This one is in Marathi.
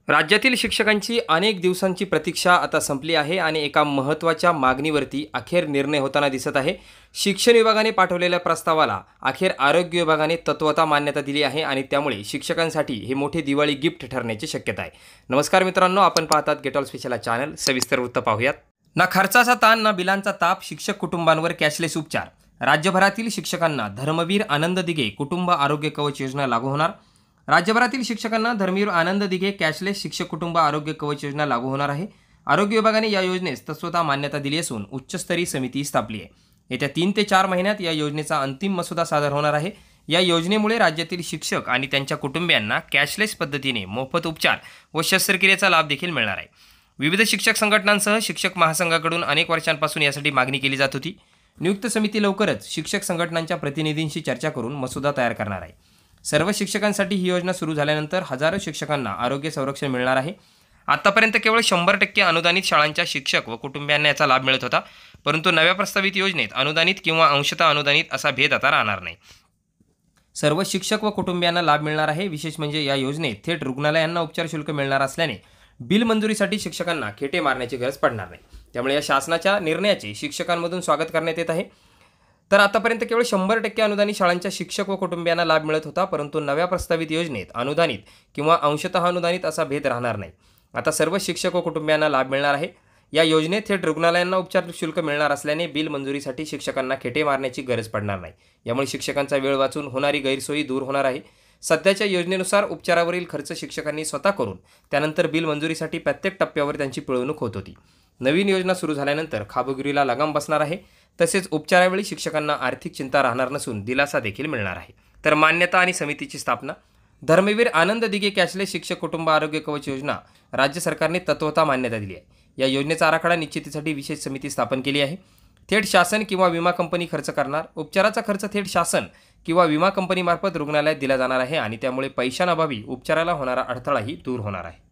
राज्यातील शिक्षकांची अनेक दिवसांची प्रतीक्षा आता संपली आहे आणि एका महत्त्वाच्या मागणीवरती अखेर निर्णय होताना दिसत आहे. शिक्षण विभागाने पाठवलेल्या प्रस्तावाला अखेर आरोग्य विभागाने तत्वता मान्यता दिली आहे आणि त्यामुळे शिक्षकांसाठी हे मोठे दिवाळी गिफ्ट ठरण्याची शक्यता आहे. नमस्कार मित्रांनो, आपण पाहतात गेट ऑल स्पेशल चॅनल. सविस्तर वृत्त पाहूयात. ना खर्चाचा ताण ना बिलांचा ताप, शिक्षक कुटुंबांवर कॅशलेस उपचार. राज्यभरातील शिक्षकांना धर्मवीर आनंद दिघे कुटुंब आरोग्य कवच योजना लागू होणार. राज्यभरातील शिक्षकांना धर्मवीर आनंद दिघे कॅशलेस शिक्षक कुटुंब आरोग्य कवच योजना लागू होणार आहे. आरोग्य विभागाने या योजनेस तत्वता मान्यता दिली असून उच्चस्तरीय समिती स्थापली आहे. येत्या 3 ते 4 महिन्यात या योजनेचा अंतिम मसुदा सादर होणार आहे. या योजनेमुळे राज्यातील शिक्षक आणि त्यांच्या कुटुंबियांना कॅशलेस पद्धतीने मोफत उपचार व शस्त्रक्रियेचा लाभ देखील मिळणार आहे. विविध शिक्षक संघटनांसह शिक्षक महासंघाकडून अनेक वर्षांपासून यासाठी मागणी केली जात होती. नियुक्त समिती लवकरच शिक्षक संघटनांच्या प्रतिनिधींशी चर्चा करून मसुदा तयार करणार आहे. सर्व शिक्षकांसाठी ही योजना सुरू झाल्यानंतर हजारो शिक्षकांना आरोग्य संरक्षण मिळणार आहे. आतापर्यंत केवळ 100% अनुदानित शाळांच्या शिक्षक व कुटुंबियांना याचा लाभ मिळत होता, परंतु नव्या प्रस्तावित योजनेत अनुदानित किंवा अंशतः अनुदानित असा भेद आता राहणार नाही. सर्व शिक्षक व कुटुंबियांना लाभ मिळणार आहे. विशेष म्हणजे या योजनेत थेट रुग्णालयांना उपचार शुल्क मिळणार असल्याने बिल मंजुरीसाठी शिक्षकांना खेटे मारण्याची गरज पडणार नाही. त्यामुळे या शासनाच्या निर्णयाचे शिक्षकांमधून स्वागत करण्यात येत आहे. तर आतापर्यंत केवळ 100% अनुदानित शाळांच्या शिक्षक व कुटुंबियांना लाभ मिळत होता, परंतु नव्या प्रस्तावित योजनेत अनुदानित किंवा अंशतः अनुदानित असा भेद राहणार नाही. आता सर्व शिक्षक व कुटुंबियांना लाभ मिळणार आहे. या योजनेत थेट रुग्णालयांना उपचार शुल्क मिळणार असल्याने बिल मंजुरीसाठी शिक्षकांना खेटे मारण्याची गरज पडणार नाही. यामुळे शिक्षकांचा वेळ वाचून होणारी गैरसोयी दूर होणार आहे. सध्याच्या योजनेनुसार उपचारावरील खर्च शिक्षकांनी स्वतः करून त्यानंतर बिल मंजुरीसाठी प्रत्येक टप्प्यावर त्यांची पिळवणूक होत होती. नवीन योजना सुरू झाल्यानंतर खाबगिरीला लगाम बसणार आहे. तसेच उपचारावेळी शिक्षकांना आर्थिक चिंता राहणार नसून दिलासा देखील मिळणार आहे. तर मान्यता आणि समितीची स्थापना. धर्मवीर आनंद दिघे कॅशलेस शिक्षक कुटुंब आरोग्य कवच योजना राज्य सरकारने तत्वता मान्यता दिली आहे. या योजनेचा आराखडा निश्चितीसाठी विशेष समिती स्थापन केली आहे. थेट शासन किंवा विमा कंपनी खर्च करणार. उपचाराचा खर्च थेट शासन किंवा विमा कंपनीमार्फत रुग्णालयात दिला जाणार आहे आणि त्यामुळे पैशांअभावी उपचाराला होणारा अडथळाही दूर होणार आहे.